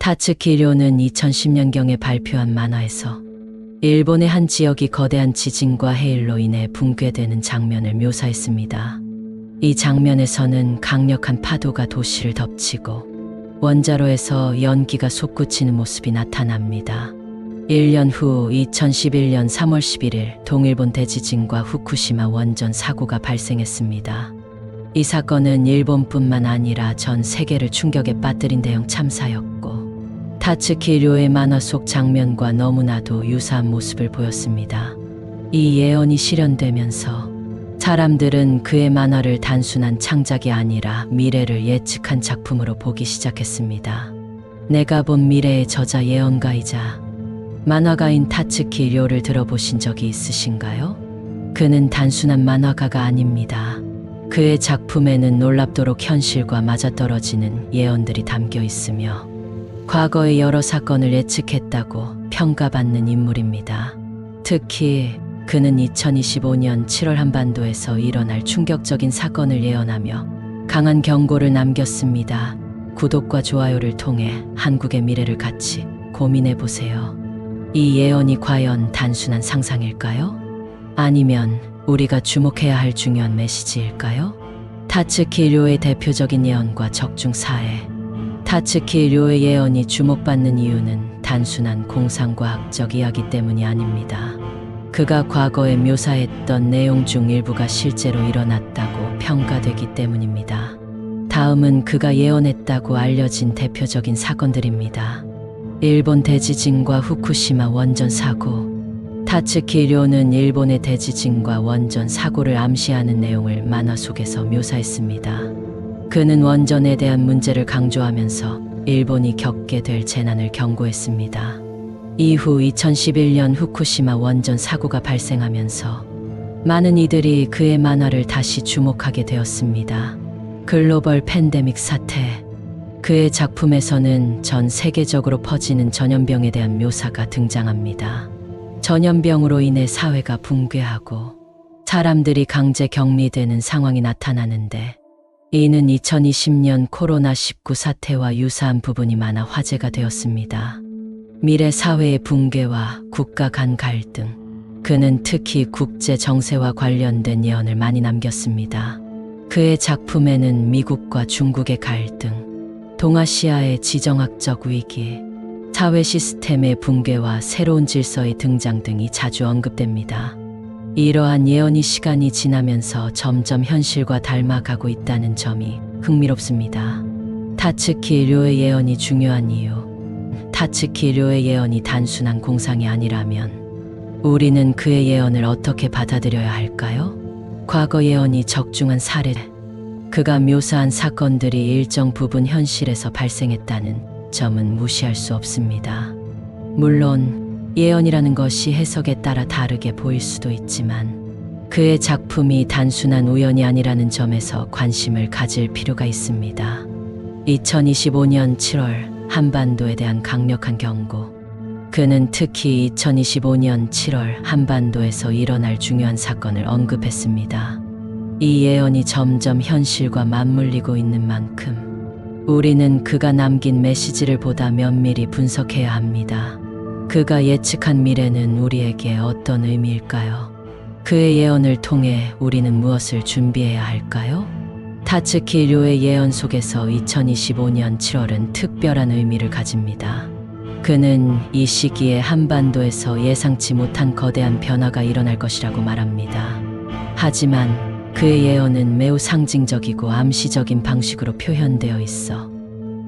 타츠키 료는 2010년경에 발표한 만화에서 일본의 한 지역이 거대한 지진과 해일로 인해 붕괴되는 장면을 묘사했습니다. 이 장면에서는 강력한 파도가 도시를 덮치고 원자로에서 연기가 솟구치는 모습이 나타납니다. 1년 후 2011년 3월 11일 동일본 대지진과 후쿠시마 원전 사고가 발생했습니다. 이 사건은 일본뿐만 아니라 전 세계를 충격에 빠뜨린 대형 참사였고 타츠키 료의 만화 속 장면과 너무나도 유사한 모습을 보였습니다. 이 예언이 실현되면서 사람들은 그의 만화를 단순한 창작이 아니라 미래를 예측한 작품으로 보기 시작했습니다. 내가 본 미래의 저자 예언가이자 만화가인 타츠키 료를 들어보신 적이 있으신가요? 그는 단순한 만화가가 아닙니다. 그의 작품에는 놀랍도록 현실과 맞아떨어지는 예언들이 담겨 있으며 과거의 여러 사건을 예측했다고 평가받는 인물입니다. 특히 그는 2025년 7월 한반도에서 일어날 충격적인 사건을 예언하며 강한 경고를 남겼습니다. 구독과 좋아요를 통해 한국의 미래를 같이 고민해 보세요. 이 예언이 과연 단순한 상상일까요? 아니면 우리가 주목해야 할 중요한 메시지일까요? 타츠키 료의 대표적인 예언과 적중사회. 타츠키 료의 예언이 주목받는 이유는 단순한 공상과학적 이야기 때문이 아닙니다. 그가 과거에 묘사했던 내용 중 일부가 실제로 일어났다고 평가되기 때문입니다. 다음은 그가 예언했다고 알려진 대표적인 사건들입니다. 일본 대지진과 후쿠시마 원전 사고. 타츠키 료는 일본의 대지진과 원전 사고를 암시하는 내용을 만화 속에서 묘사했습니다. 그는 원전에 대한 문제를 강조하면서 일본이 겪게 될 재난을 경고했습니다. 이후 2011년 후쿠시마 원전 사고가 발생하면서 많은 이들이 그의 만화를 다시 주목하게 되었습니다. 글로벌 팬데믹 사태. 그의 작품에서는 전 세계적으로 퍼지는 전염병에 대한 묘사가 등장합니다. 전염병으로 인해 사회가 붕괴하고 사람들이 강제 격리되는 상황이 나타나는데 이는 2020년 코로나19 사태와 유사한 부분이 많아 화제가 되었습니다. 미래 사회의 붕괴와 국가 간 갈등. 그는 특히 국제 정세와 관련된 예언을 많이 남겼습니다. 그의 작품에는 미국과 중국의 갈등, 동아시아의 지정학적 위기, 사회 시스템의 붕괴와 새로운 질서의 등장 등이 자주 언급됩니다. 이러한 예언이 시간이 지나면서 점점 현실과 닮아가고 있다는 점이 흥미롭습니다. 타츠키 료의 예언이 중요한 이유. 타츠키 료의 예언이 단순한 공상이 아니라면 우리는 그의 예언을 어떻게 받아들여야 할까요? 과거 예언이 적중한 사례. 그가 묘사한 사건들이 일정 부분 현실에서 발생했다는 점은 무시할 수 없습니다. 물론 예언이라는 것이 해석에 따라 다르게 보일 수도 있지만 그의 작품이 단순한 우연이 아니라는 점에서 관심을 가질 필요가 있습니다. 2025년 7월 한반도에 대한 강력한 경고. 그는 특히 2025년 7월 한반도에서 일어날 중요한 사건을 언급했습니다. 이 예언이 점점 현실과 맞물리고 있는 만큼 우리는 그가 남긴 메시지를 보다 면밀히 분석해야 합니다. 그가 예측한 미래는 우리에게 어떤 의미일까요? 그의 예언을 통해 우리는 무엇을 준비해야 할까요? 타츠키 료의 예언 속에서 2025년 7월은 특별한 의미를 가집니다. 그는 이 시기에 한반도에서 예상치 못한 거대한 변화가 일어날 것이라고 말합니다. 하지만 그의 예언은 매우 상징적이고 암시적인 방식으로 표현되어 있어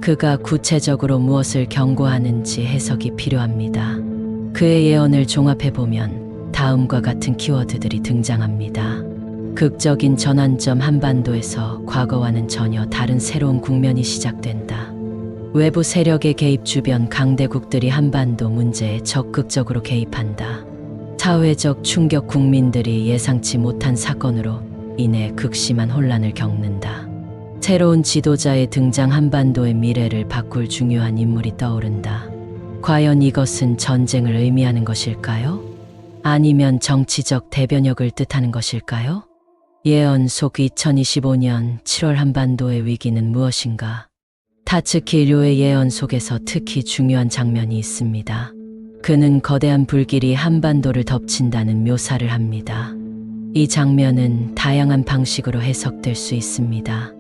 그가 구체적으로 무엇을 경고하는지 해석이 필요합니다. 그의 예언을 종합해보면 다음과 같은 키워드들이 등장합니다. 극적인 전환점. 한반도에서 과거와는 전혀 다른 새로운 국면이 시작된다. 외부 세력의 개입. 주변 강대국들이 한반도 문제에 적극적으로 개입한다. 사회적 충격. 국민들이 예상치 못한 사건으로 인해 극심한 혼란을 겪는다. 새로운 지도자의 등장. 한반도의 미래를 바꿀 중요한 인물이 떠오른다. 과연 이것은 전쟁을 의미하는 것일까요? 아니면 정치적 대변혁을 뜻하는 것일까요? 예언 속 2025년 7월 한반도의 위기는 무엇인가? 타츠키 료의 예언 속에서 특히 중요한 장면이 있습니다. 그는 거대한 불길이 한반도를 덮친다는 묘사를 합니다. 이 장면은 다양한 방식으로 해석될 수 있습니다.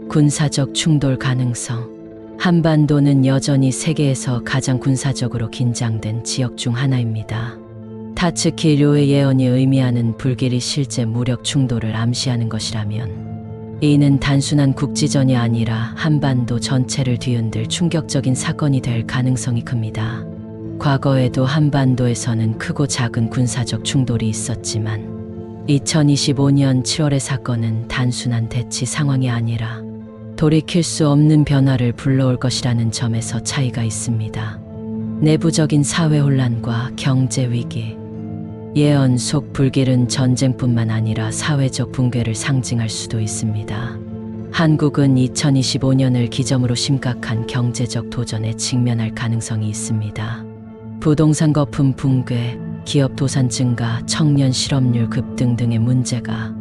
군사적 충돌 가능성. 한반도는 여전히 세계에서 가장 군사적으로 긴장된 지역 중 하나입니다. 타츠키 료의 예언이 의미하는 불길이 실제 무력 충돌을 암시하는 것이라면 이는 단순한 국지전이 아니라 한반도 전체를 뒤흔들 충격적인 사건이 될 가능성이 큽니다. 과거에도 한반도에서는 크고 작은 군사적 충돌이 있었지만 2025년 7월의 사건은 단순한 대치 상황이 아니라 돌이킬 수 없는 변화를 불러올 것이라는 점에서 차이가 있습니다. 내부적인 사회 혼란과 경제 위기. 예언 속 불길은 전쟁뿐만 아니라 사회적 붕괴를 상징할 수도 있습니다. 한국은 2025년을 기점으로 심각한 경제적 도전에 직면할 가능성이 있습니다. 부동산 거품 붕괴, 기업 도산 증가, 청년 실업률 급등 등의 문제가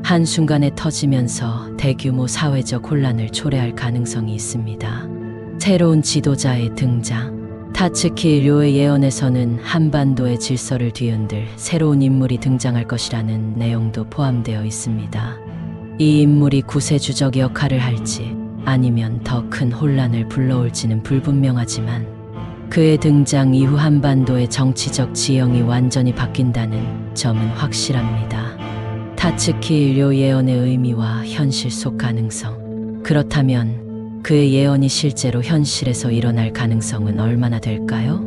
한순간에 터지면서 대규모 사회적 혼란을 초래할 가능성이 있습니다. 새로운 지도자의 등장. 타츠키 료의 예언에서는 한반도의 질서를 뒤흔들 새로운 인물이 등장할 것이라는 내용도 포함되어 있습니다. 이 인물이 구세주적 역할을 할지 아니면 더 큰 혼란을 불러올지는 불분명하지만 그의 등장 이후 한반도의 정치적 지형이 완전히 바뀐다는 점은 확실합니다. 타츠키 료 예언의 의미와 현실 속 가능성. 그렇다면 그의 예언이 실제로 현실에서 일어날 가능성은 얼마나 될까요?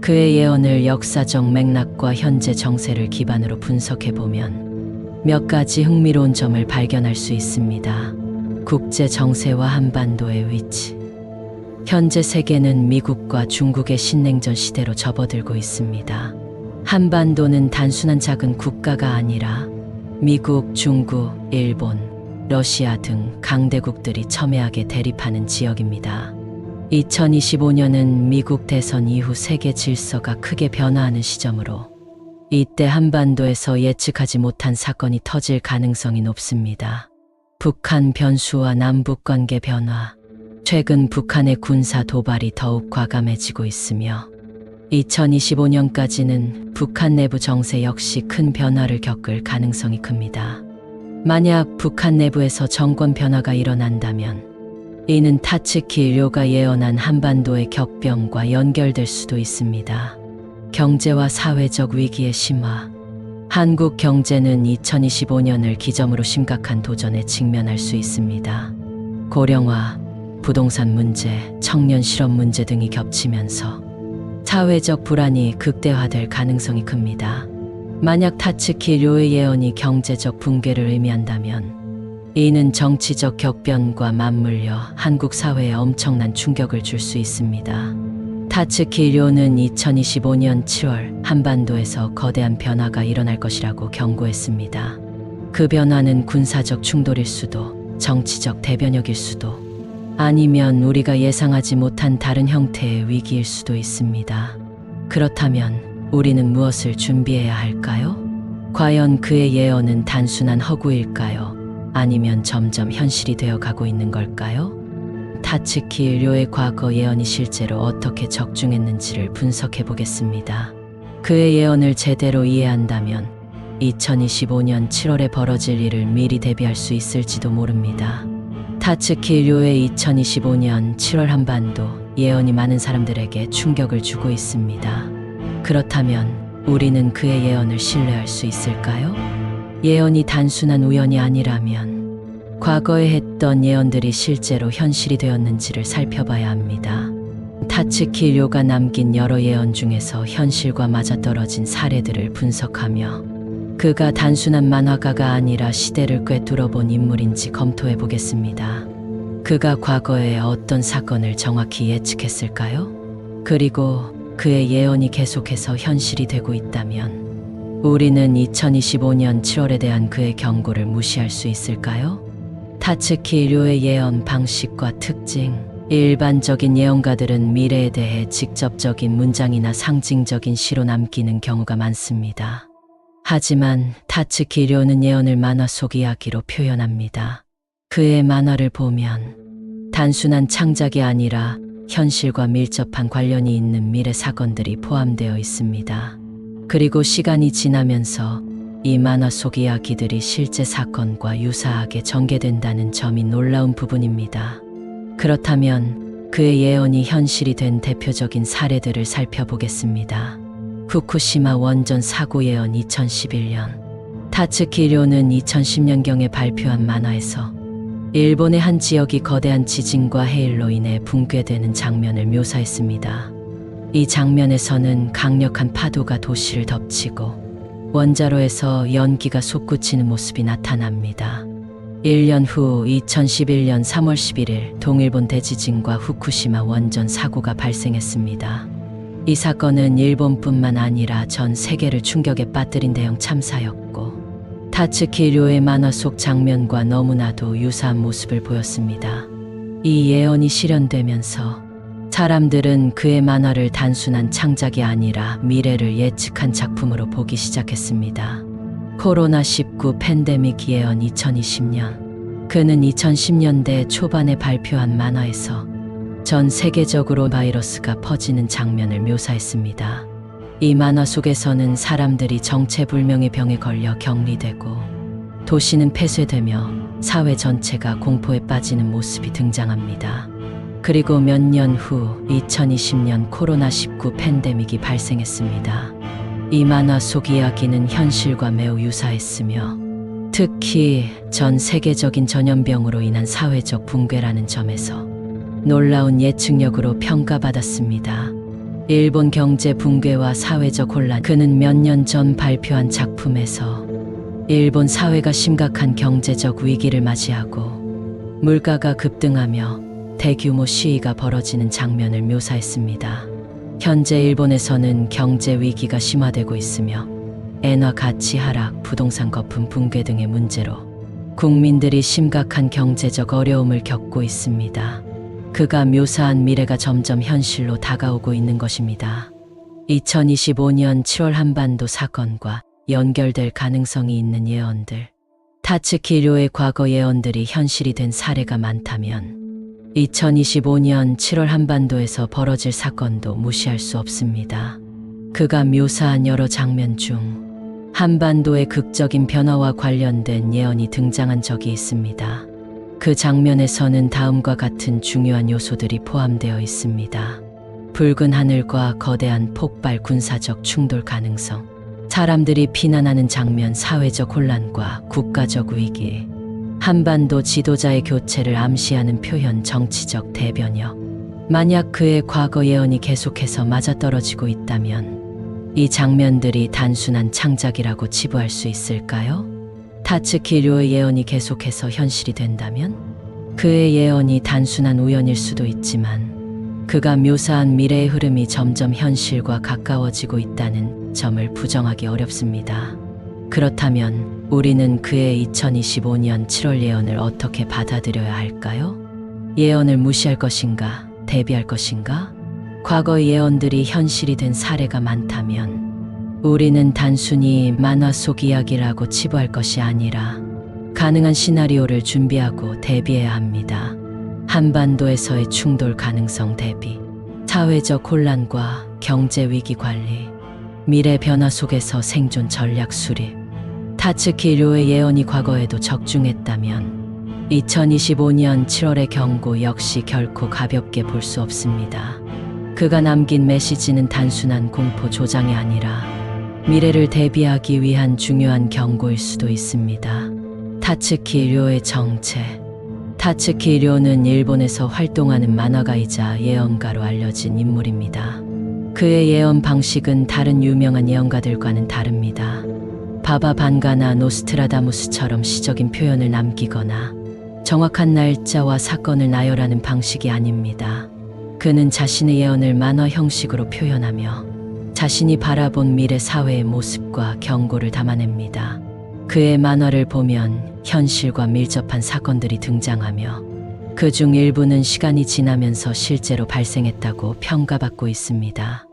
그의 예언을 역사적 맥락과 현재 정세를 기반으로 분석해보면 몇 가지 흥미로운 점을 발견할 수 있습니다. 국제 정세와 한반도의 위치. 현재 세계는 미국과 중국의 신냉전 시대로 접어들고 있습니다. 한반도는 단순한 작은 국가가 아니라 미국, 중국, 일본, 러시아 등 강대국들이 첨예하게 대립하는 지역입니다. 2025년은 미국 대선 이후 세계 질서가 크게 변화하는 시점으로 이때 한반도에서 예측하지 못한 사건이 터질 가능성이 높습니다. 북한 변수와 남북 관계 변화. 최근 북한의 군사 도발이 더욱 과감해지고 있으며 2025년까지는 북한 내부 정세 역시 큰 변화를 겪을 가능성이 큽니다. 만약 북한 내부에서 정권 변화가 일어난다면 이는 타츠키 료가 예언한 한반도의 격변과 연결될 수도 있습니다. 경제와 사회적 위기의 심화. 한국 경제는 2025년을 기점으로 심각한 도전에 직면할 수 있습니다. 고령화, 부동산 문제, 청년 실업 문제 등이 겹치면서 사회적 불안이 극대화될 가능성이 큽니다. 만약 타츠키 료의 예언이 경제적 붕괴를 의미한다면 이는 정치적 격변과 맞물려 한국 사회에 엄청난 충격을 줄 수 있습니다. 타츠키 료는 2025년 7월 한반도에서 거대한 변화가 일어날 것이라고 경고했습니다. 그 변화는 군사적 충돌일 수도, 정치적 대변혁일 수도, 아니면 우리가 예상하지 못한 다른 형태의 위기일 수도 있습니다. 그렇다면 우리는 무엇을 준비해야 할까요? 과연 그의 예언은 단순한 허구일까요? 아니면 점점 현실이 되어 가고 있는 걸까요? 타츠키 료의 과거 예언이 실제로 어떻게 적중했는지를 분석해 보겠습니다. 그의 예언을 제대로 이해한다면 2025년 7월에 벌어질 일을 미리 대비할 수 있을지도 모릅니다. 타츠키 료의 2025년 7월 한반도 예언이 많은 사람들에게 충격을 주고 있습니다. 그렇다면 우리는 그의 예언을 신뢰할 수 있을까요? 예언이 단순한 우연이 아니라면 과거에 했던 예언들이 실제로 현실이 되었는지를 살펴봐야 합니다. 타츠키 료가 남긴 여러 예언 중에서 현실과 맞아떨어진 사례들을 분석하며 그가 단순한 만화가가 아니라 시대를 꿰뚫어본 인물인지 검토해 보겠습니다. 그가 과거에 어떤 사건을 정확히 예측했을까요? 그리고 그의 예언이 계속해서 현실이 되고 있다면 우리는 2025년 7월에 대한 그의 경고를 무시할 수 있을까요? 타츠키 료의 예언 방식과 특징. 일반적인 예언가들은 미래에 대해 직접적인 문장이나 상징적인 시로 남기는 경우가 많습니다. 하지만 타츠키 료는 예언을 만화 속 이야기로 표현합니다. 그의 만화를 보면 단순한 창작이 아니라 현실과 밀접한 관련이 있는 미래 사건들이 포함되어 있습니다. 그리고 시간이 지나면서 이 만화 속 이야기들이 실제 사건과 유사하게 전개된다는 점이 놀라운 부분입니다. 그렇다면 그의 예언이 현실이 된 대표적인 사례들을 살펴보겠습니다. 후쿠시마 원전 사고 예언 2011년. 타츠키 료는 2010년경에 발표한 만화에서 일본의 한 지역이 거대한 지진과 해일로 인해 붕괴되는 장면을 묘사했습니다. 이 장면에서는 강력한 파도가 도시를 덮치고 원자로에서 연기가 솟구치는 모습이 나타납니다. 1년 후 2011년 3월 11일 동일본 대지진과 후쿠시마 원전 사고가 발생했습니다. 이 사건은 일본뿐만 아니라 전 세계를 충격에 빠뜨린 대형 참사였고 타츠키 료의 만화 속 장면과 너무나도 유사한 모습을 보였습니다. 이 예언이 실현되면서 사람들은 그의 만화를 단순한 창작이 아니라 미래를 예측한 작품으로 보기 시작했습니다. 코로나19 팬데믹 예언 2020년. 그는 2010년대 초반에 발표한 만화에서 전 세계적으로 바이러스가 퍼지는 장면을 묘사했습니다. 이 만화 속에서는 사람들이 정체불명의 병에 걸려 격리되고 도시는 폐쇄되며 사회 전체가 공포에 빠지는 모습이 등장합니다. 그리고 몇 년 후 2020년 코로나19 팬데믹이 발생했습니다. 이 만화 속 이야기는 현실과 매우 유사했으며 특히 전 세계적인 전염병으로 인한 사회적 붕괴라는 점에서 놀라운 예측력으로 평가받았습니다. 일본 경제 붕괴와 사회적 혼란. 그는 몇 년 전 발표한 작품에서 일본 사회가 심각한 경제적 위기를 맞이하고 물가가 급등하며 대규모 시위가 벌어지는 장면을 묘사했습니다. 현재 일본에서는 경제 위기가 심화되고 있으며 엔화 가치 하락, 부동산 거품 붕괴 등의 문제로 국민들이 심각한 경제적 어려움을 겪고 있습니다. 그가 묘사한 미래가 점점 현실로 다가오고 있는 것입니다. 2025년 7월 한반도 사건과 연결될 가능성이 있는 예언들. 타츠키 료의 과거 예언들이 현실이 된 사례가 많다면 2025년 7월 한반도에서 벌어질 사건도 무시할 수 없습니다. 그가 묘사한 여러 장면 중 한반도의 극적인 변화와 관련된 예언이 등장한 적이 있습니다. 그 장면에서는 다음과 같은 중요한 요소들이 포함되어 있습니다. 붉은 하늘과 거대한 폭발 군사적 충돌 가능성, 사람들이 피난하는 장면, 사회적 혼란과 국가적 위기, 한반도 지도자의 교체를 암시하는 표현, 정치적 대변역. 만약 그의 과거 예언이 계속해서 맞아떨어지고 있다면 이 장면들이 단순한 창작이라고 치부할 수 있을까요? 타츠키 료의 예언이 계속해서 현실이 된다면 그의 예언이 단순한 우연일 수도 있지만 그가 묘사한 미래의 흐름이 점점 현실과 가까워지고 있다는 점을 부정하기 어렵습니다. 그렇다면 우리는 그의 2025년 7월 예언을 어떻게 받아들여야 할까요? 예언을 무시할 것인가? 대비할 것인가? 과거의 예언들이 현실이 된 사례가 많다면 우리는 단순히 만화 속 이야기라고 치부할 것이 아니라 가능한 시나리오를 준비하고 대비해야 합니다. 한반도에서의 충돌 가능성 대비, 사회적 혼란과 경제 위기 관리, 미래 변화 속에서 생존 전략 수립. 타츠키 료의 예언이 과거에도 적중했다면 2025년 7월의 경고 역시 결코 가볍게 볼 수 없습니다. 그가 남긴 메시지는 단순한 공포 조장이 아니라 미래를 대비하기 위한 중요한 경고일 수도 있습니다. 타츠키 료의 정체. 타츠키 료는 일본에서 활동하는 만화가이자 예언가로 알려진 인물입니다. 그의 예언 방식은 다른 유명한 예언가들과는 다릅니다. 바바 반가나 노스트라다무스처럼 시적인 표현을 남기거나 정확한 날짜와 사건을 나열하는 방식이 아닙니다. 그는 자신의 예언을 만화 형식으로 표현하며 자신이 바라본 미래 사회의 모습과 경고를 담아냅니다. 그의 만화를 보면 현실과 밀접한 사건들이 등장하며 그중 일부는 시간이 지나면서 실제로 발생했다고 평가받고 있습니다.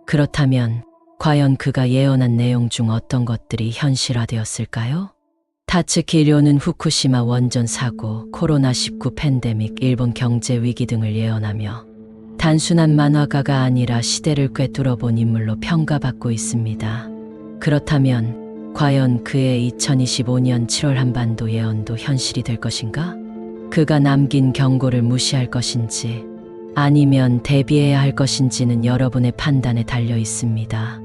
그렇다면 과연 그가 예언한 내용 중 어떤 것들이 현실화되었을까요? 타츠키 료는 후쿠시마 원전 사고, 코로나19 팬데믹, 일본 경제 위기 등을 예언하며 단순한 만화가가 아니라 시대를 꿰뚫어본 인물로 평가받고 있습니다. 그렇다면 과연 그의 2025년 7월 한반도 예언도 현실이 될 것인가? 그가 남긴 경고를 무시할 것인지 아니면 대비해야 할 것인지는 여러분의 판단에 달려 있습니다.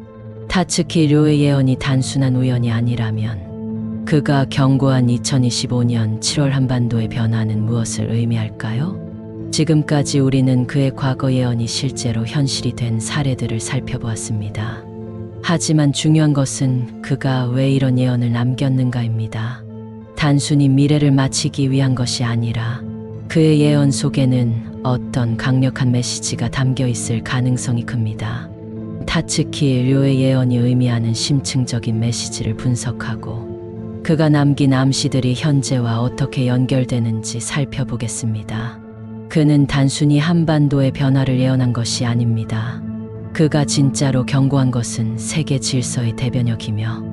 타츠키 료의 예언이 단순한 우연이 아니라면 그가 경고한 2025년 7월 한반도의 변화는 무엇을 의미할까요? 지금까지 우리는 그의 과거 예언이 실제로 현실이 된 사례들을 살펴보았습니다. 하지만 중요한 것은 그가 왜 이런 예언을 남겼는가입니다. 단순히 미래를 맞히기 위한 것이 아니라 그의 예언 속에는 어떤 강력한 메시지가 담겨 있을 가능성이 큽니다. 타츠키 료의 예언이 의미하는 심층적인 메시지를 분석하고 그가 남긴 암시들이 현재와 어떻게 연결되는지 살펴보겠습니다. 그는 단순히 한반도의 변화를 예언한 것이 아닙니다. 그가 진짜로 경고한 것은 세계 질서의 대변혁이며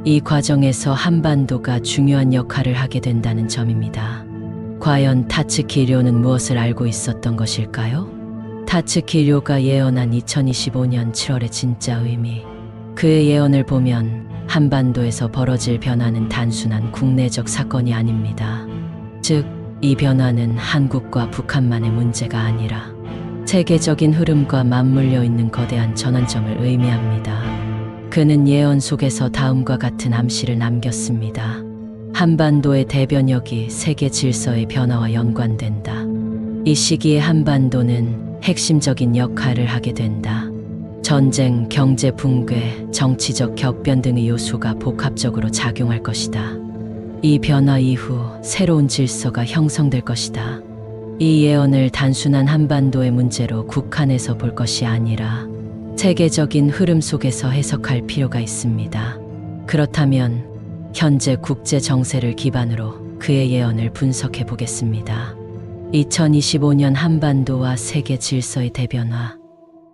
이 과정에서 한반도가 중요한 역할을 하게 된다는 점입니다. 과연 타츠키 료는 무엇을 알고 있었던 것일까요? 타츠키 료가 예언한 2025년 7월의 진짜 의미. 그의 예언을 보면 한반도에서 벌어질 변화는 단순한 국내적 사건이 아닙니다. 즉, 이 변화는 한국과 북한만의 문제가 아니라 세계적인 흐름과 맞물려 있는 거대한 전환점을 의미합니다. 그는 예언 속에서 다음과 같은 암시를 남겼습니다. 한반도의 대변혁이 세계 질서의 변화와 연관된다. 이 시기에 한반도는 핵심적인 역할을 하게 된다. 전쟁, 경제 붕괴, 정치적 격변 등의 요소가 복합적으로 작용할 것이다. 이 변화 이후 새로운 질서가 형성될 것이다. 이 예언을 단순한 한반도의 문제로 국한해서 볼 것이 아니라 세계적인 흐름 속에서 해석할 필요가 있습니다. 그렇다면 현재 국제 정세를 기반으로 그의 예언을 분석해 보겠습니다. 2025년 한반도와 세계 질서의 대변화,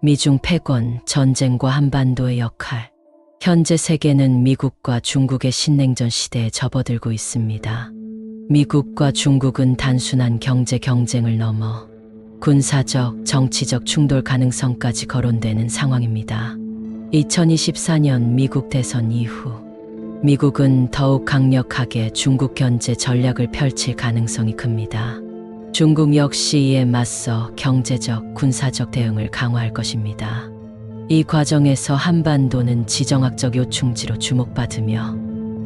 미중 패권, 전쟁과 한반도의 역할. 현재 세계는 미국과 중국의 신냉전 시대에 접어들고 있습니다. 미국과 중국은 단순한 경제 경쟁을 넘어 군사적, 정치적 충돌 가능성까지 거론되는 상황입니다. 2024년 미국 대선 이후 미국은 더욱 강력하게 중국 견제 전략을 펼칠 가능성이 큽니다. 중국 역시 이에 맞서 경제적, 군사적 대응을 강화할 것입니다. 이 과정에서 한반도는 지정학적 요충지로 주목받으며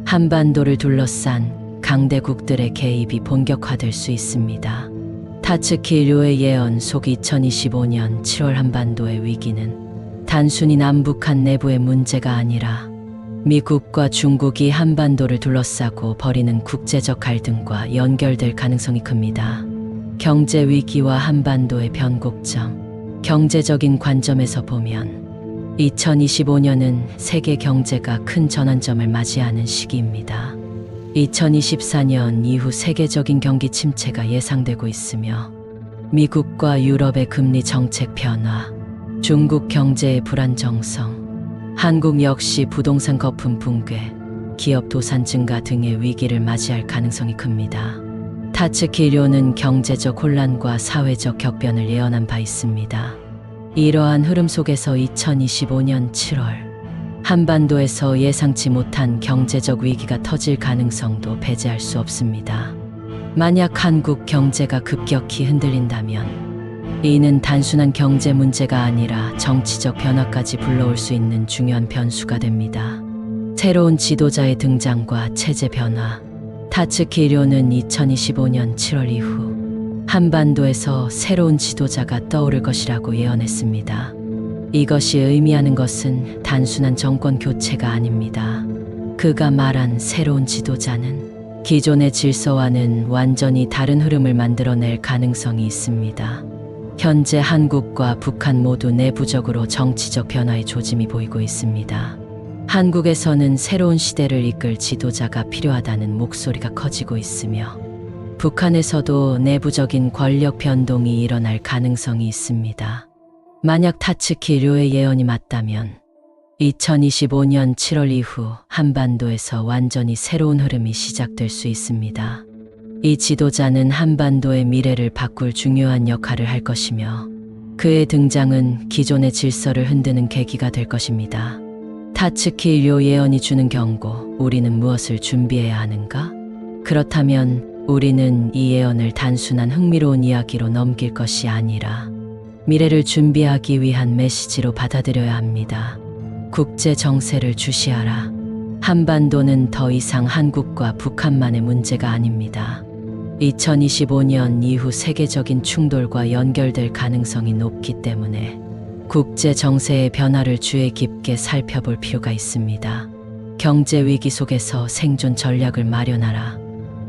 한반도를 둘러싼 강대국들의 개입이 본격화될 수 있습니다. 타츠키 료의 예언 속 2025년 7월 한반도의 위기는 단순히 남북한 내부의 문제가 아니라 미국과 중국이 한반도를 둘러싸고 벌이는 국제적 갈등과 연결될 가능성이 큽니다. 경제 위기와 한반도의 변곡점, 경제적인 관점에서 보면 2025년은 세계 경제가 큰 전환점을 맞이하는 시기입니다. 2024년 이후 세계적인 경기 침체가 예상되고 있으며 미국과 유럽의 금리 정책 변화, 중국 경제의 불안정성, 한국 역시 부동산 거품 붕괴, 기업 도산 증가 등의 위기를 맞이할 가능성이 큽니다. 타츠키 료는 경제적 혼란과 사회적 격변을 예언한 바 있습니다. 이러한 흐름 속에서 2025년 7월 한반도에서 예상치 못한 경제적 위기가 터질 가능성도 배제할 수 없습니다. 만약 한국 경제가 급격히 흔들린다면 이는 단순한 경제 문제가 아니라 정치적 변화까지 불러올 수 있는 중요한 변수가 됩니다. 새로운 지도자의 등장과 체제 변화. 타츠키 료는 2025년 7월 이후 한반도에서 새로운 지도자가 떠오를 것이라고 예언했습니다. 이것이 의미하는 것은 단순한 정권 교체가 아닙니다. 그가 말한 새로운 지도자는 기존의 질서와는 완전히 다른 흐름을 만들어낼 가능성이 있습니다. 현재 한국과 북한 모두 내부적으로 정치적 변화의 조짐이 보이고 있습니다. 한국에서는 새로운 시대를 이끌 지도자가 필요하다는 목소리가 커지고 있으며 북한에서도 내부적인 권력 변동이 일어날 가능성이 있습니다. 만약 타츠키 료의 예언이 맞다면 2025년 7월 이후 한반도에서 완전히 새로운 흐름이 시작될 수 있습니다. 이 지도자는 한반도의 미래를 바꿀 중요한 역할을 할 것이며 그의 등장은 기존의 질서를 흔드는 계기가 될 것입니다. 타츠키 료 예언이 주는 경고, 우리는 무엇을 준비해야 하는가? 그렇다면 우리는 이 예언을 단순한 흥미로운 이야기로 넘길 것이 아니라 미래를 준비하기 위한 메시지로 받아들여야 합니다. 국제 정세를 주시하라. 한반도는 더 이상 한국과 북한만의 문제가 아닙니다. 2025년 이후 세계적인 충돌과 연결될 가능성이 높기 때문에 국제 정세의 변화를 주의 깊게 살펴볼 필요가 있습니다. 경제 위기 속에서 생존 전략을 마련하라.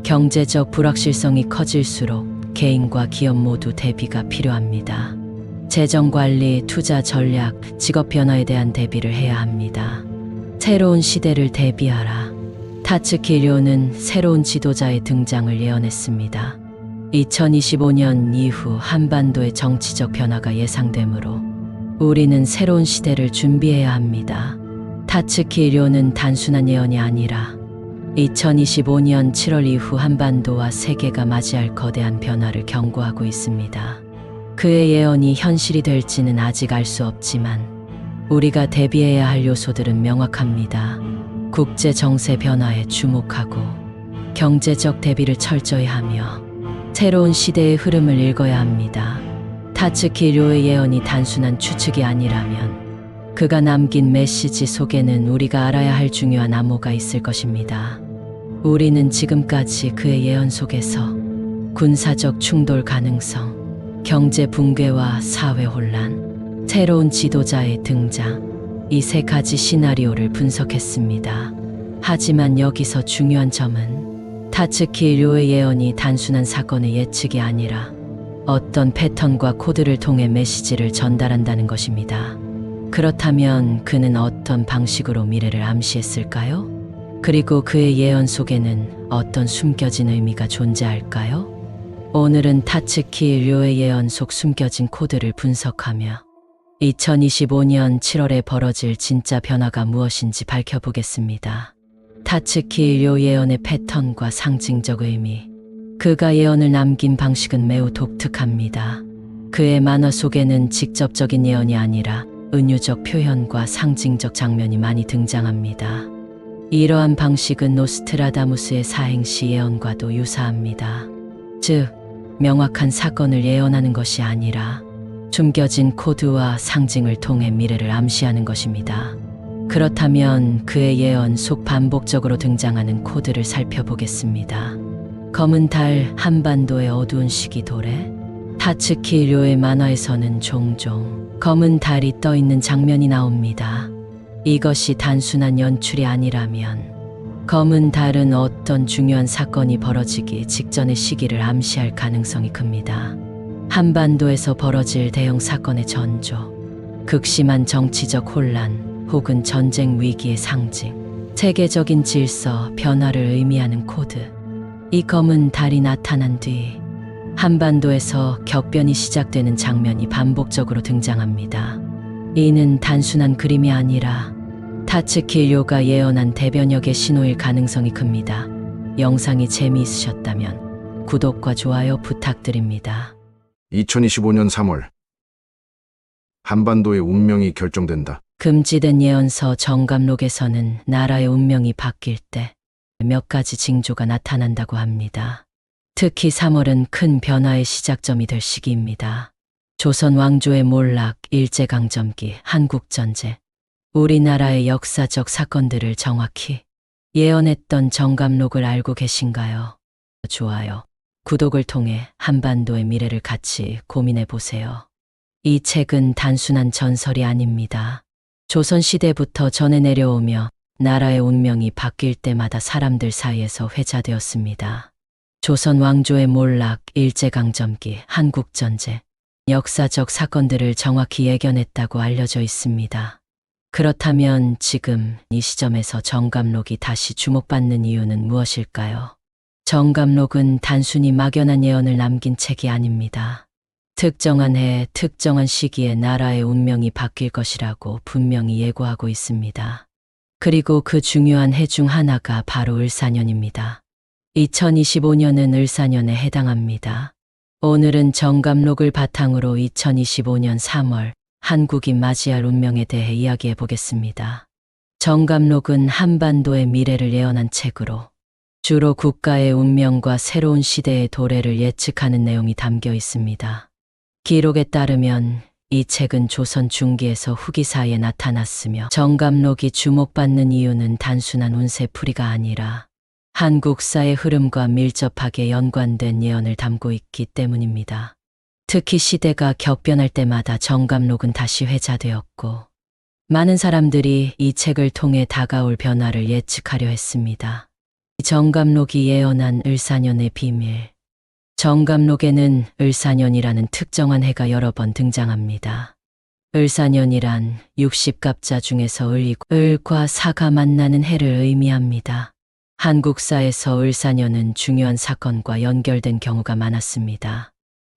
경제적 불확실성이 커질수록 개인과 기업 모두 대비가 필요합니다. 재정 관리, 투자 전략, 직업 변화에 대한 대비를 해야 합니다. 새로운 시대를 대비하라. 타츠키 료는 새로운 지도자의 등장을 예언했습니다. 2025년 이후 한반도의 정치적 변화가 예상되므로 우리는 새로운 시대를 준비해야 합니다. 타츠키 료는 단순한 예언이 아니라 2025년 7월 이후 한반도와 세계가 맞이할 거대한 변화를 경고하고 있습니다. 그의 예언이 현실이 될지는 아직 알 수 없지만 우리가 대비해야 할 요소들은 명확합니다. 국제 정세 변화에 주목하고 경제적 대비를 철저히 하며 새로운 시대의 흐름을 읽어야 합니다. 타츠키 료의 예언이 단순한 추측이 아니라면 그가 남긴 메시지 속에는 우리가 알아야 할 중요한 암호가 있을 것입니다. 우리는 지금까지 그의 예언 속에서 군사적 충돌 가능성, 경제 붕괴와 사회 혼란, 새로운 지도자의 등장, 이 세 가지 시나리오를 분석했습니다. 하지만 여기서 중요한 점은 타츠키 료의 예언이 단순한 사건의 예측이 아니라 어떤 패턴과 코드를 통해 메시지를 전달한다는 것입니다. 그렇다면 그는 어떤 방식으로 미래를 암시했을까요? 그리고 그의 예언 속에는 어떤 숨겨진 의미가 존재할까요? 오늘은 타츠키 료의 예언 속 숨겨진 코드를 분석하며 2025년 7월에 벌어질 진짜 변화가 무엇인지 밝혀보겠습니다. 타츠키 료 예언의 패턴과 상징적 의미. 그가 예언을 남긴 방식은 매우 독특합니다. 그의 만화 속에는 직접적인 예언이 아니라 은유적 표현과 상징적 장면이 많이 등장합니다. 이러한 방식은 노스트라다무스의 사행시 예언과도 유사합니다. 즉, 명확한 사건을 예언하는 것이 아니라 숨겨진 코드와 상징을 통해 미래를 암시하는 것입니다. 그렇다면 그의 예언 속 반복적으로 등장하는 코드를 살펴보겠습니다. 검은 달, 한반도의 어두운 시기 도래. 타츠키 료의 만화에서는 종종 검은 달이 떠 있는 장면이 나옵니다. 이것이 단순한 연출이 아니라면 검은 달은 어떤 중요한 사건이 벌어지기 직전의 시기를 암시할 가능성이 큽니다. 한반도에서 벌어질 대형 사건의 전조, 극심한 정치적 혼란 혹은 전쟁 위기의 상징, 세계적인 질서 변화를 의미하는 코드. 이 검은 달이 나타난 뒤 한반도에서 격변이 시작되는 장면이 반복적으로 등장합니다. 이는 단순한 그림이 아니라 타츠키 료가 예언한 대변역의 신호일 가능성이 큽니다. 영상이 재미있으셨다면 구독과 좋아요 부탁드립니다. 2025년 3월 한반도의 운명이 결정된다. 금지된 예언서 정감록에서는 나라의 운명이 바뀔 때 몇 가지 징조가 나타난다고 합니다. 특히 3월은 큰 변화의 시작점이 될 시기입니다. 조선 왕조의 몰락, 일제강점기, 한국전쟁, 우리나라의 역사적 사건들을 정확히 예언했던 정감록을 알고 계신가요? 좋아요, 구독을 통해 한반도의 미래를 같이 고민해 보세요. 이 책은 단순한 전설이 아닙니다. 조선시대부터 전해 내려오며 나라의 운명이 바뀔 때마다 사람들 사이에서 회자되었습니다. 조선 왕조의 몰락, 일제강점기, 한국전쟁, 역사적 사건들을 정확히 예견했다고 알려져 있습니다. 그렇다면 지금 이 시점에서 정감록이 다시 주목받는 이유는 무엇일까요? 정감록은 단순히 막연한 예언을 남긴 책이 아닙니다. 특정한 해, 특정한 시기에 나라의 운명이 바뀔 것이라고 분명히 예고하고 있습니다. 그리고 그 중요한 해 중 하나가 바로 을사년입니다. 2025년은 을사년에 해당합니다. 오늘은 정감록을 바탕으로 2025년 3월 한국이 맞이할 운명에 대해 이야기해 보겠습니다. 정감록은 한반도의 미래를 예언한 책으로 주로 국가의 운명과 새로운 시대의 도래를 예측하는 내용이 담겨 있습니다. 기록에 따르면 이 책은 조선 중기에서 후기 사이에 나타났으며 정감록이 주목받는 이유는 단순한 운세풀이가 아니라 한국사의 흐름과 밀접하게 연관된 예언을 담고 있기 때문입니다. 특히 시대가 격변할 때마다 정감록은 다시 회자되었고 많은 사람들이 이 책을 통해 다가올 변화를 예측하려 했습니다. 정감록이 예언한 을사년의 비밀. 정감록에는 을사년이라는 특정한 해가 여러 번 등장합니다. 을사년이란 60갑자 중에서 을과 사가 만나는 해를 의미합니다. 한국사에서 을사년은 중요한 사건과 연결된 경우가 많았습니다.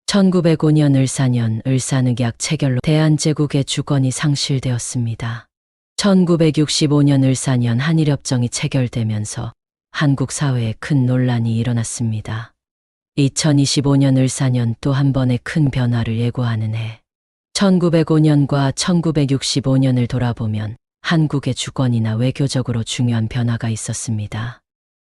1905년 을사년 을사늑약 체결로 대한제국의 주권이 상실되었습니다. 1965년 을사년 한일협정이 체결되면서 한국 사회에 큰 논란이 일어났습니다. 2025년 을사년 또 한 번의 큰 변화를 예고하는 해. 1905년과 1965년을 돌아보면 한국의 주권이나 외교적으로 중요한 변화가 있었습니다.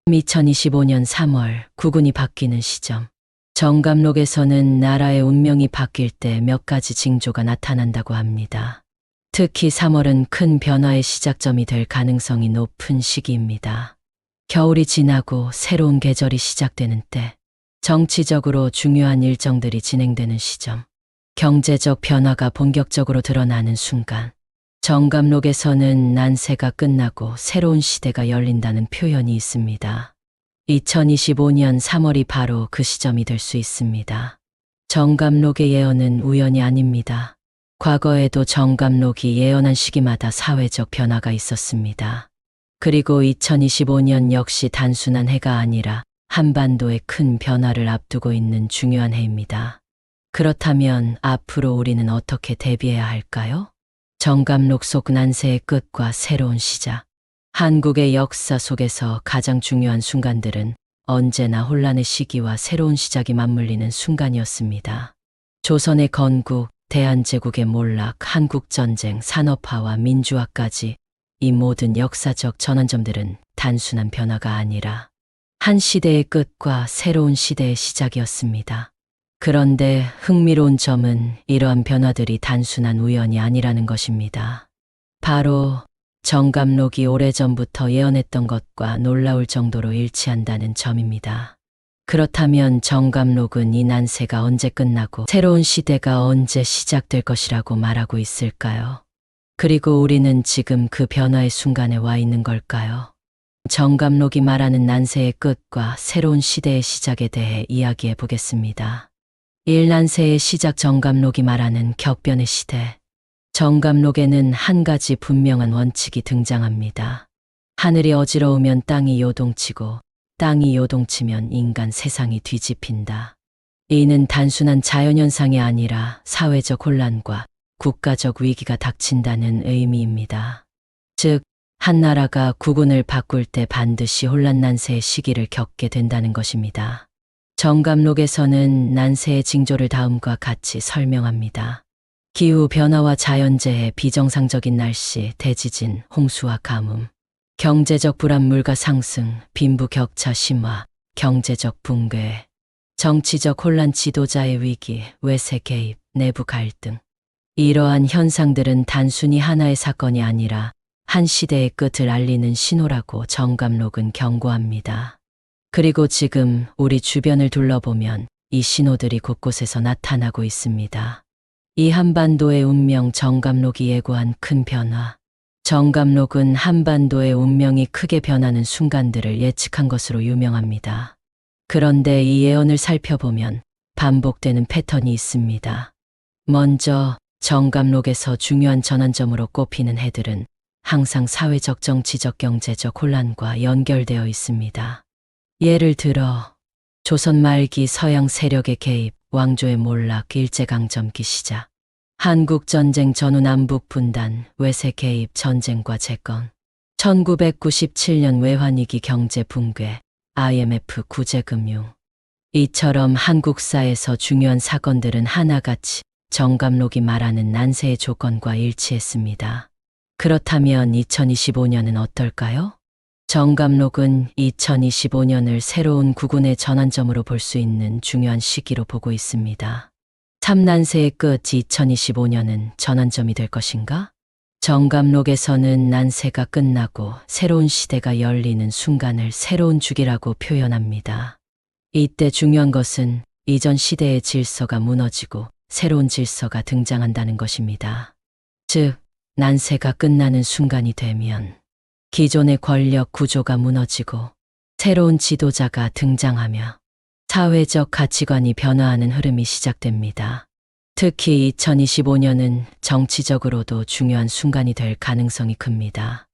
2025년 3월 국운이 바뀌는 시점. 정감록에서는 나라의 운명이 바뀔 때 몇 가지 징조가 나타난다고 합니다. 특히 3월은 큰 변화의 시작점이 될 가능성이 높은 시기입니다. 겨울이 지나고 새로운 계절이 시작되는 때, 정치적으로 중요한 일정들이 진행되는 시점, 경제적 변화가 본격적으로 드러나는 순간, 정감록에서는 난세가 끝나고 새로운 시대가 열린다는 표현이 있습니다. 2025년 3월이 바로 그 시점이 될 수 있습니다. 정감록의 예언은 우연이 아닙니다. 과거에도 정감록이 예언한 시기마다 사회적 변화가 있었습니다. 그리고 2025년 역시 단순한 해가 아니라 한반도의 큰 변화를 앞두고 있는 중요한 해입니다. 그렇다면 앞으로 우리는 어떻게 대비해야 할까요? 정감록 속 난세의 끝과 새로운 시작. 한국의 역사 속에서 가장 중요한 순간들은 언제나 혼란의 시기와 새로운 시작이 맞물리는 순간이었습니다. 조선의 건국, 대한제국의 몰락, 한국전쟁, 산업화와 민주화까지 이 모든 역사적 전환점들은 단순한 변화가 아니라 한 시대의 끝과 새로운 시대의 시작이었습니다. 그런데 흥미로운 점은 이러한 변화들이 단순한 우연이 아니라는 것입니다. 바로 정감록이 오래전부터 예언했던 것과 놀라울 정도로 일치한다는 점입니다. 그렇다면 정감록은 이 난세가 언제 끝나고 새로운 시대가 언제 시작될 것이라고 말하고 있을까요? 그리고 우리는 지금 그 변화의 순간에 와 있는 걸까요? 정감록이 말하는 난세의 끝과 새로운 시대의 시작에 대해 이야기해 보겠습니다. 1난세의 시작. 정감록이 말하는 격변의 시대. 정감록에는 한 가지 분명한 원칙이 등장합니다. 하늘이 어지러우면 땅이 요동치고 땅이 요동치면 인간 세상이 뒤집힌다. 이는 단순한 자연현상이 아니라 사회적 혼란과 국가적 위기가 닥친다는 의미입니다. 즉, 한 나라가 국운을 바꿀 때 반드시 혼란 난세의 시기를 겪게 된다는 것입니다. 정감록에서는 난세의 징조를 다음과 같이 설명합니다. 기후변화와 자연재해, 비정상적인 날씨, 대지진, 홍수와 가뭄, 경제적 불안물가 상승, 빈부격차 심화, 경제적 붕괴, 정치적 혼란, 지도자의 위기, 외세 개입, 내부 갈등. 이러한 현상들은 단순히 하나의 사건이 아니라 한 시대의 끝을 알리는 신호라고 정감록은 경고합니다. 그리고 지금 우리 주변을 둘러보면 이 신호들이 곳곳에서 나타나고 있습니다. 이 한반도의 운명. 정감록이 예고한 큰 변화. 정감록은 한반도의 운명이 크게 변하는 순간들을 예측한 것으로 유명합니다. 그런데 이 예언을 살펴보면 반복되는 패턴이 있습니다. 먼저 정감록에서 중요한 전환점으로 꼽히는 해들은 항상 사회적, 정치적, 경제적 혼란과 연결되어 있습니다. 예를 들어 조선 말기 서양 세력의 개입, 왕조의 몰락, 일제강점기 시작, 한국전쟁 전후 남북 분단, 외세 개입, 전쟁과 재건, 1997년 외환위기 경제 붕괴, IMF 구제금융. 이처럼 한국사에서 중요한 사건들은 하나같이 정감록이 말하는 난세의 조건과 일치했습니다. 그렇다면 2025년은 어떨까요? 정감록은 2025년을 새로운 국운의 전환점으로 볼 수 있는 중요한 시기로 보고 있습니다. 참난세의 끝 2025년은 전환점이 될 것인가? 정감록에서는 난세가 끝나고 새로운 시대가 열리는 순간을 새로운 주기라고 표현합니다. 이때 중요한 것은 이전 시대의 질서가 무너지고 새로운 질서가 등장한다는 것입니다. 즉, 난세가 끝나는 순간이 되면 기존의 권력 구조가 무너지고 새로운 지도자가 등장하며 사회적 가치관이 변화하는 흐름이 시작됩니다. 특히 2025년은 정치적으로도 중요한 순간이 될 가능성이 큽니다.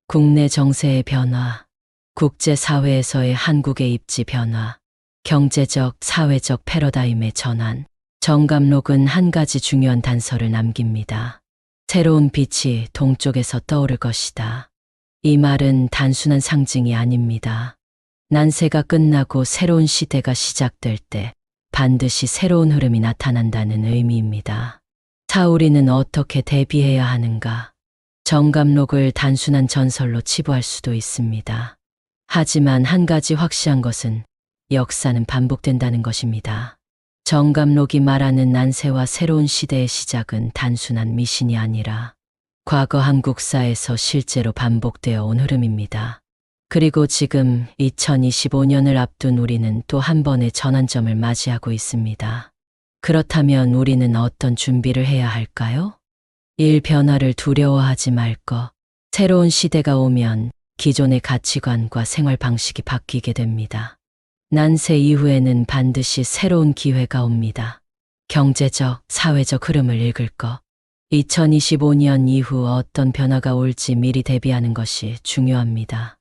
국내 정세의 변화, 국제사회에서의 한국의 입지 변화, 경제적, 사회적 패러다임의 전환, 정감록은 한 가지 중요한 단서를 남깁니다. 새로운 빛이 동쪽에서 떠오를 것이다. 이 말은 단순한 상징이 아닙니다. 난세가 끝나고 새로운 시대가 시작될 때 반드시 새로운 흐름이 나타난다는 의미입니다. 우리는 어떻게 대비해야 하는가? 정감록을 단순한 전설로 치부할 수도 있습니다. 하지만 한 가지 확실한 것은 역사는 반복된다는 것입니다. 정감록이 말하는 난세와 새로운 시대의 시작은 단순한 미신이 아니라 과거 한국사에서 실제로 반복되어 온 흐름입니다. 그리고 지금 2025년을 앞둔 우리는 또 한 번의 전환점을 맞이하고 있습니다. 그렇다면 우리는 어떤 준비를 해야 할까요? 1. 변화를 두려워하지 말 것. 새로운 시대가 오면 기존의 가치관과 생활 방식이 바뀌게 됩니다. 난세 이후에는 반드시 새로운 기회가 옵니다. 경제적, 사회적 흐름을 읽을 것. 2025년 이후 어떤 변화가 올지 미리 대비하는 것이 중요합니다.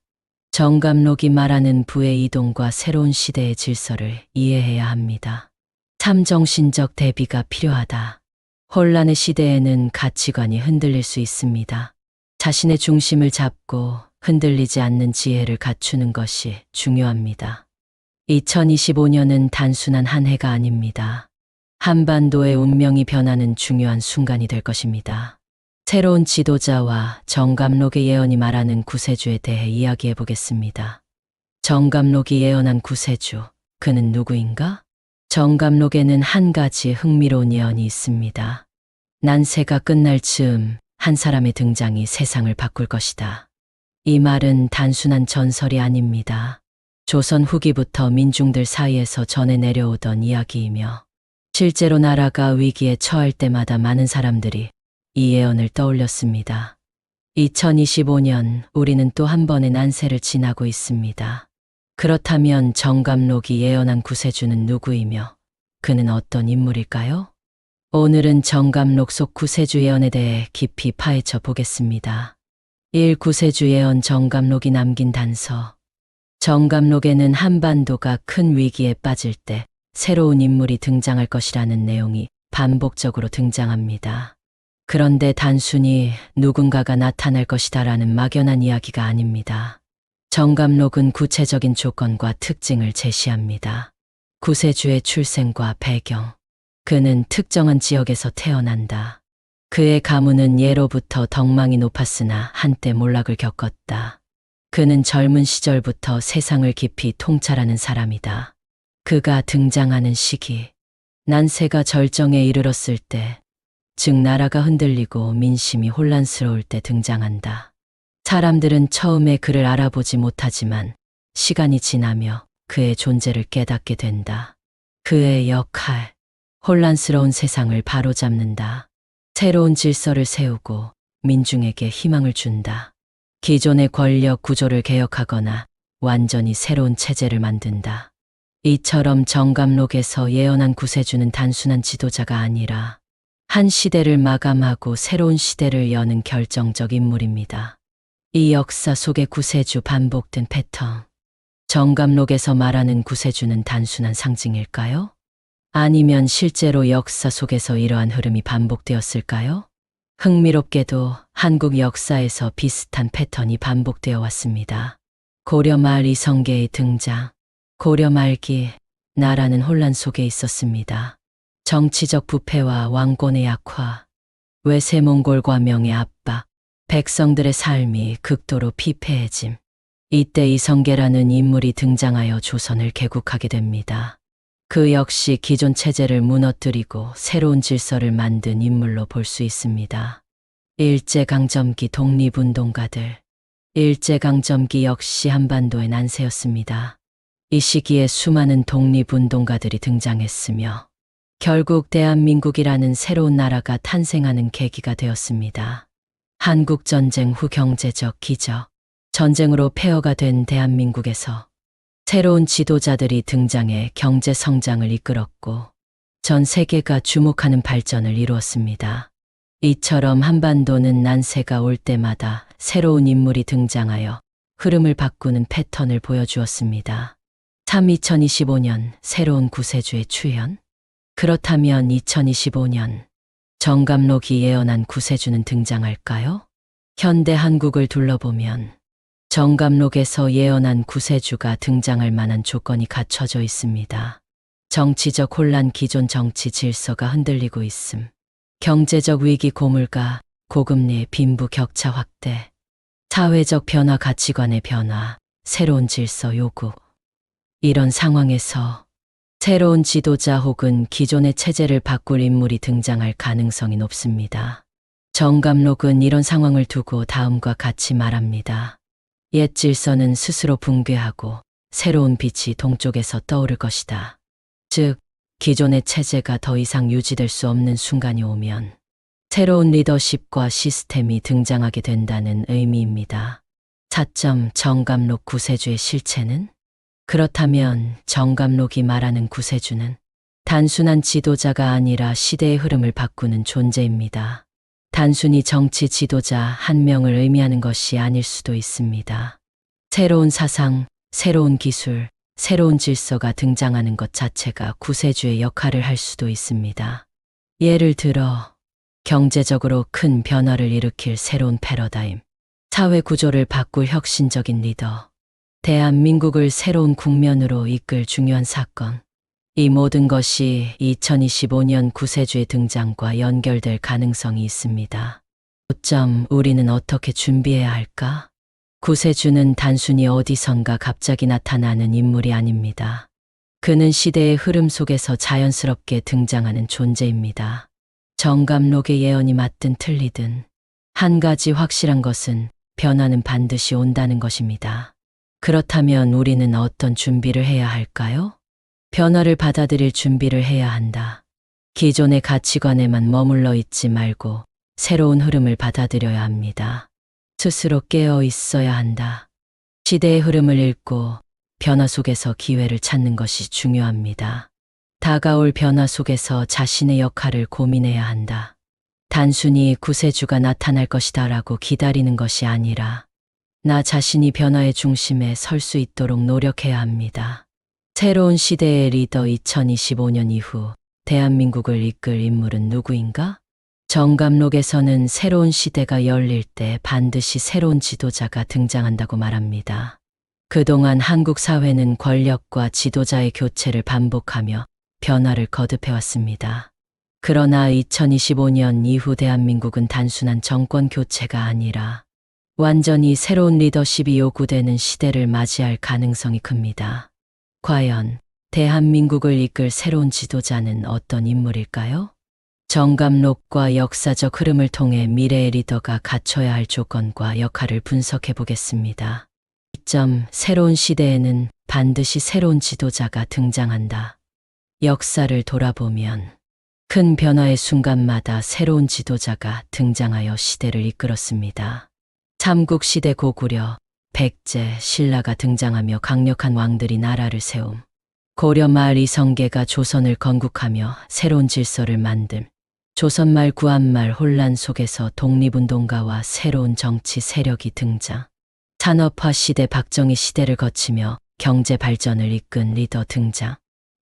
정감록이 말하는 부의 이동과 새로운 시대의 질서를 이해해야 합니다. 참정신적 대비가 필요하다. 혼란의 시대에는 가치관이 흔들릴 수 있습니다. 자신의 중심을 잡고 흔들리지 않는 지혜를 갖추는 것이 중요합니다. 2025년은 단순한 한 해가 아닙니다. 한반도의 운명이 변하는 중요한 순간이 될 것입니다. 새로운 지도자와 정감록의 예언이 말하는 구세주에 대해 이야기해 보겠습니다. 정감록이 예언한 구세주, 그는 누구인가? 정감록에는 한 가지 흥미로운 예언이 있습니다. 난세가 끝날 즈음 한 사람의 등장이 세상을 바꿀 것이다. 이 말은 단순한 전설이 아닙니다. 조선 후기부터 민중들 사이에서 전해 내려오던 이야기이며 실제로 나라가 위기에 처할 때마다 많은 사람들이 이 예언을 떠올렸습니다. 2025년 우리는 또 한 번의 난세를 지나고 있습니다. 그렇다면 정감록이 예언한 구세주는 누구이며 그는 어떤 인물일까요? 오늘은 정감록 속 구세주 예언에 대해 깊이 파헤쳐 보겠습니다. 1. 구세주 예언 정감록이 남긴 단서. 정감록에는 한반도가 큰 위기에 빠질 때 새로운 인물이 등장할 것이라는 내용이 반복적으로 등장합니다. 그런데 단순히 누군가가 나타날 것이다라는 막연한 이야기가 아닙니다. 정감록은 구체적인 조건과 특징을 제시합니다. 구세주의 출생과 배경. 그는 특정한 지역에서 태어난다. 그의 가문은 예로부터 덕망이 높았으나 한때 몰락을 겪었다. 그는 젊은 시절부터 세상을 깊이 통찰하는 사람이다. 그가 등장하는 시기, 난세가 절정에 이르렀을 때, 즉 나라가 흔들리고 민심이 혼란스러울 때 등장한다. 사람들은 처음에 그를 알아보지 못하지만 시간이 지나며 그의 존재를 깨닫게 된다. 그의 역할, 혼란스러운 세상을 바로잡는다. 새로운 질서를 세우고 민중에게 희망을 준다. 기존의 권력 구조를 개혁하거나 완전히 새로운 체제를 만든다. 이처럼 정감록에서 예언한 구세주는 단순한 지도자가 아니라 한 시대를 마감하고 새로운 시대를 여는 결정적 인물입니다. 이 역사 속의 구세주 반복된 패턴. 정감록에서 말하는 구세주는 단순한 상징일까요? 아니면 실제로 역사 속에서 이러한 흐름이 반복되었을까요? 흥미롭게도 한국 역사에서 비슷한 패턴이 반복되어 왔습니다. 고려 말 이성계의 등장. 고려 말기 나라는 혼란 속에 있었습니다. 정치적 부패와 왕권의 약화, 외세 몽골과 명의 압박, 백성들의 삶이 극도로 피폐해짐. 이때 이성계라는 인물이 등장하여 조선을 개국하게 됩니다. 그 역시 기존 체제를 무너뜨리고 새로운 질서를 만든 인물로 볼 수 있습니다. 일제강점기 독립운동가들. 일제강점기 역시 한반도의 난세였습니다. 이 시기에 수많은 독립운동가들이 등장했으며 결국 대한민국이라는 새로운 나라가 탄생하는 계기가 되었습니다. 한국전쟁 후 경제적 기적, 전쟁으로 폐허가 된 대한민국에서 새로운 지도자들이 등장해 경제 성장을 이끌었고 전 세계가 주목하는 발전을 이루었습니다. 이처럼 한반도는 난세가 올 때마다 새로운 인물이 등장하여 흐름을 바꾸는 패턴을 보여주었습니다. 2025년 새로운 구세주의 출현? 그렇다면 2025년 정감록이 예언한 구세주는 등장할까요? 현대 한국을 둘러보면 정감록에서 예언한 구세주가 등장할 만한 조건이 갖춰져 있습니다. 정치적 혼란, 기존 정치 질서가 흔들리고 있음. 경제적 위기 고물가, 고금리, 빈부 격차 확대, 사회적 변화, 가치관의 변화, 새로운 질서 요구. 이런 상황에서 새로운 지도자 혹은 기존의 체제를 바꿀 인물이 등장할 가능성이 높습니다. 정감록은 이런 상황을 두고 다음과 같이 말합니다. 옛 질서는 스스로 붕괴하고 새로운 빛이 동쪽에서 떠오를 것이다. 즉, 기존의 체제가 더 이상 유지될 수 없는 순간이 오면 새로운 리더십과 시스템이 등장하게 된다는 의미입니다. 4점 정감록 구세주의 실체는? 그렇다면 정감록이 말하는 구세주는 단순한 지도자가 아니라 시대의 흐름을 바꾸는 존재입니다. 단순히 정치 지도자 한 명을 의미하는 것이 아닐 수도 있습니다. 새로운 사상, 새로운 기술, 새로운 질서가 등장하는 것 자체가 구세주의 역할을 할 수도 있습니다. 예를 들어 경제적으로 큰 변화를 일으킬 새로운 패러다임, 사회 구조를 바꿀 혁신적인 리더, 대한민국을 새로운 국면으로 이끌 중요한 사건. 이 모든 것이 2025년 구세주의 등장과 연결될 가능성이 있습니다. 5점 우리는 어떻게 준비해야 할까? 구세주는 단순히 어디선가 갑자기 나타나는 인물이 아닙니다. 그는 시대의 흐름 속에서 자연스럽게 등장하는 존재입니다. 정감록의 예언이 맞든 틀리든 한 가지 확실한 것은 변화는 반드시 온다는 것입니다. 그렇다면 우리는 어떤 준비를 해야 할까요? 변화를 받아들일 준비를 해야 한다. 기존의 가치관에만 머물러 있지 말고 새로운 흐름을 받아들여야 합니다. 스스로 깨어 있어야 한다. 시대의 흐름을 읽고 변화 속에서 기회를 찾는 것이 중요합니다. 다가올 변화 속에서 자신의 역할을 고민해야 한다. 단순히 구세주가 나타날 것이다라고 기다리는 것이 아니라 나 자신이 변화의 중심에 설 수 있도록 노력해야 합니다. 새로운 시대의 리더 2025년 이후 대한민국을 이끌 인물은 누구인가? 정감록에서는 새로운 시대가 열릴 때 반드시 새로운 지도자가 등장한다고 말합니다. 그동안 한국 사회는 권력과 지도자의 교체를 반복하며 변화를 거듭해왔습니다. 그러나 2025년 이후 대한민국은 단순한 정권 교체가 아니라 완전히 새로운 리더십이 요구되는 시대를 맞이할 가능성이 큽니다. 과연 대한민국을 이끌 새로운 지도자는 어떤 인물일까요? 정감록과 역사적 흐름을 통해 미래의 리더가 갖춰야 할 조건과 역할을 분석해 보겠습니다. 2점 새로운 시대에는 반드시 새로운 지도자가 등장한다. 역사를 돌아보면 큰 변화의 순간마다 새로운 지도자가 등장하여 시대를 이끌었습니다. 삼국시대 고구려, 백제, 신라가 등장하며 강력한 왕들이 나라를 세움. 고려 말 이성계가 조선을 건국하며 새로운 질서를 만듦. 조선 말 구한 말 혼란 속에서 독립운동가와 새로운 정치 세력이 등장. 산업화 시대 박정희 시대를 거치며 경제 발전을 이끈 리더 등장.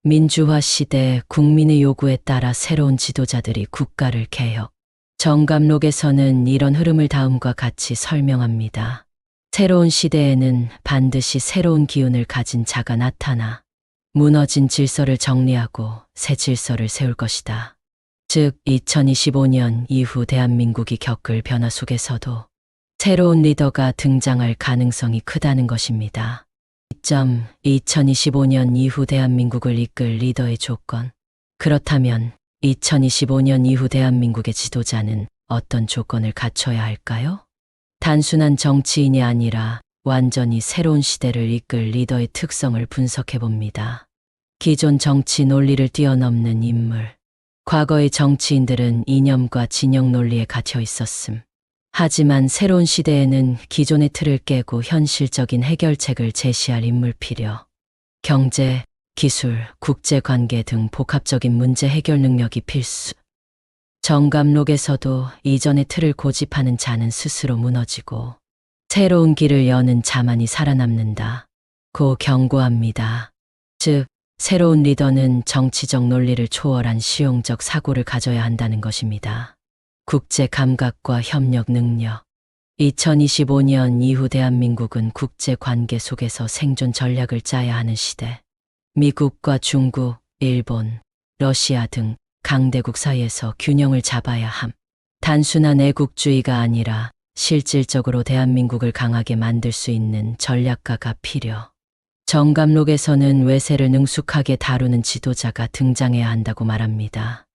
민주화 시대 국민의 요구에 따라 새로운 지도자들이 국가를 개혁. 정감록에서는 이런 흐름을 다음과 같이 설명합니다. 새로운 시대에는 반드시 새로운 기운을 가진 자가 나타나 무너진 질서를 정리하고 새 질서를 세울 것이다. 즉, 2025년 이후 대한민국이 겪을 변화 속에서도 새로운 리더가 등장할 가능성이 크다는 것입니다. 2025년 이후 대한민국을 이끌 리더의 조건. 그렇다면 2025년 이후 대한민국의 지도자는 어떤 조건을 갖춰야 할까요? 단순한 정치인이 아니라 완전히 새로운 시대를 이끌 리더의 특성을 분석해 봅니다. 기존 정치 논리를 뛰어넘는 인물. 과거의 정치인들은 이념과 진영 논리에 갇혀 있었음. 하지만 새로운 시대에는 기존의 틀을 깨고 현실적인 해결책을 제시할 인물 필요. 경제, 기술, 국제관계 등 복합적인 문제 해결 능력이 필수. 정감록에서도 이전의 틀을 고집하는 자는 스스로 무너지고 새로운 길을 여는 자만이 살아남는다. 고 경고합니다. 즉, 새로운 리더는 정치적 논리를 초월한 실용적 사고를 가져야 한다는 것입니다. 국제 감각과 협력 능력. 2025년 이후 대한민국은 국제 관계 속에서 생존 전략을 짜야 하는 시대. 미국과 중국, 일본, 러시아 등 강대국 사이에서 균형을 잡아야 함. 단순한 애국주의가 아니라 실질적으로 대한민국을 강하게 만들 수 있는 전략가가 필요. 정감록에서는 외세를 능숙하게 다루는 지도자가 등장해야 한다고 말합니다.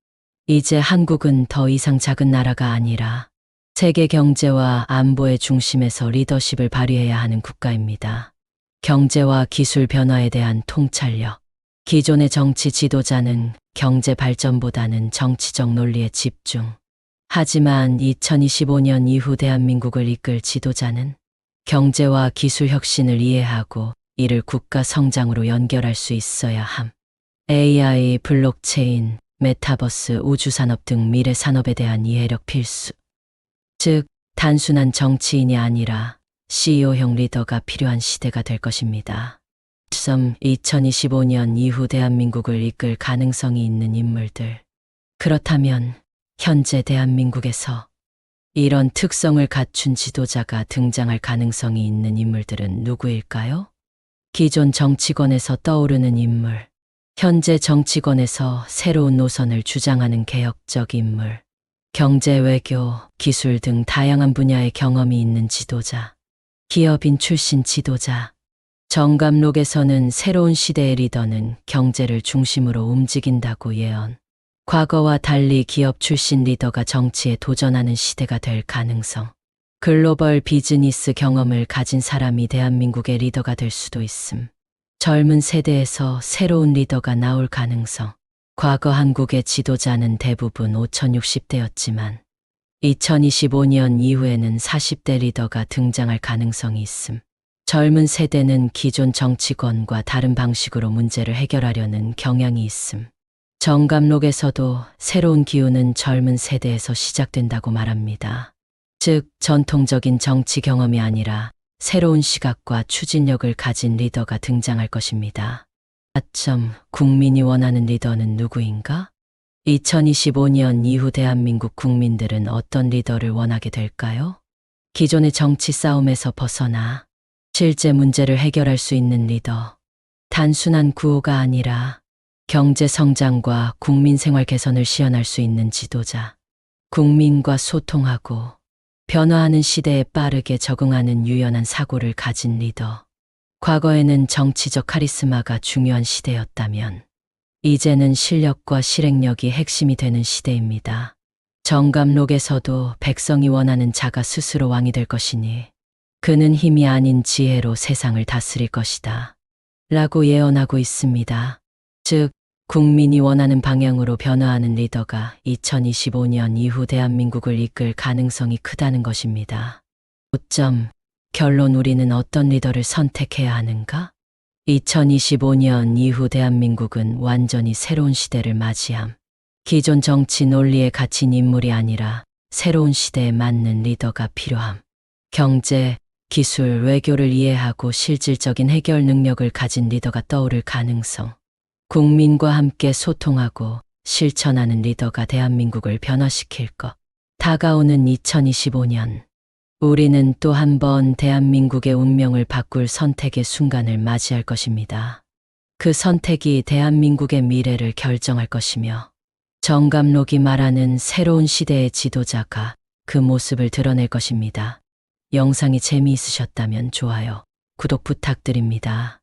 이제 한국은 더 이상 작은 나라가 아니라 세계 경제와 안보의 중심에서 리더십을 발휘해야 하는 국가입니다. 경제와 기술 변화에 대한 통찰력. 기존의 정치 지도자는 경제 발전보다는 정치적 논리에 집중. 하지만 2025년 이후 대한민국을 이끌 지도자는 경제와 기술 혁신을 이해하고 이를 국가 성장으로 연결할 수 있어야 함. AI, 블록체인, 메타버스, 우주산업 등 미래 산업에 대한 이해력 필수. 즉, 단순한 정치인이 아니라 CEO형 리더가 필요한 시대가 될 것입니다. 2025년 이후 대한민국을 이끌 가능성이 있는 인물들. 그렇다면 현재 대한민국에서 이런 특성을 갖춘 지도자가 등장할 가능성이 있는 인물들은 누구일까요? 기존 정치권에서 떠오르는 인물. 현재 정치권에서 새로운 노선을 주장하는 개혁적 인물. 경제, 외교, 기술 등 다양한 분야의 경험이 있는 지도자. 기업인 출신 지도자. 정감록에서는 새로운 시대의 리더는 경제를 중심으로 움직인다고 예언. 과거와 달리 기업 출신 리더가 정치에 도전하는 시대가 될 가능성. 글로벌 비즈니스 경험을 가진 사람이 대한민국의 리더가 될 수도 있음. 젊은 세대에서 새로운 리더가 나올 가능성. 과거 한국의 지도자는 대부분 5060대였지만 2025년 이후에는 40대 리더가 등장할 가능성이 있음. 젊은 세대는 기존 정치권과 다른 방식으로 문제를 해결하려는 경향이 있음. 정감록에서도 새로운 기운은 젊은 세대에서 시작된다고 말합니다. 즉, 전통적인 정치 경험이 아니라 새로운 시각과 추진력을 가진 리더가 등장할 것입니다. 국민이 원하는 리더는 누구인가? 2025년 이후 대한민국 국민들은 어떤 리더를 원하게 될까요? 기존의 정치 싸움에서 벗어나 실제 문제를 해결할 수 있는 리더. 단순한 구호가 아니라 경제 성장과 국민 생활 개선을 시현할 수 있는 지도자. 국민과 소통하고 변화하는 시대에 빠르게 적응하는 유연한 사고를 가진 리더. 과거에는 정치적 카리스마가 중요한 시대였다면 이제는 실력과 실행력이 핵심이 되는 시대입니다. 정감록에서도 백성이 원하는 자가 스스로 왕이 될 것이니 그는 힘이 아닌 지혜로 세상을 다스릴 것이다. 라고 예언하고 있습니다. 즉, 국민이 원하는 방향으로 변화하는 리더가 2025년 이후 대한민국을 이끌 가능성이 크다는 것입니다. 결론, 우리는 어떤 리더를 선택해야 하는가? 2025년 이후 대한민국은 완전히 새로운 시대를 맞이함. 기존 정치 논리에 갇힌 인물이 아니라 새로운 시대에 맞는 리더가 필요함. 경제, 기술, 외교를 이해하고 실질적인 해결 능력을 가진 리더가 떠오를 가능성. 국민과 함께 소통하고 실천하는 리더가 대한민국을 변화시킬 것. 다가오는 2025년. 우리는 또 한 번 대한민국의 운명을 바꿀 선택의 순간을 맞이할 것입니다. 그 선택이 대한민국의 미래를 결정할 것이며 정감록이 말하는 새로운 시대의 지도자가 그 모습을 드러낼 것입니다. 영상이 재미있으셨다면 좋아요, 구독 부탁드립니다.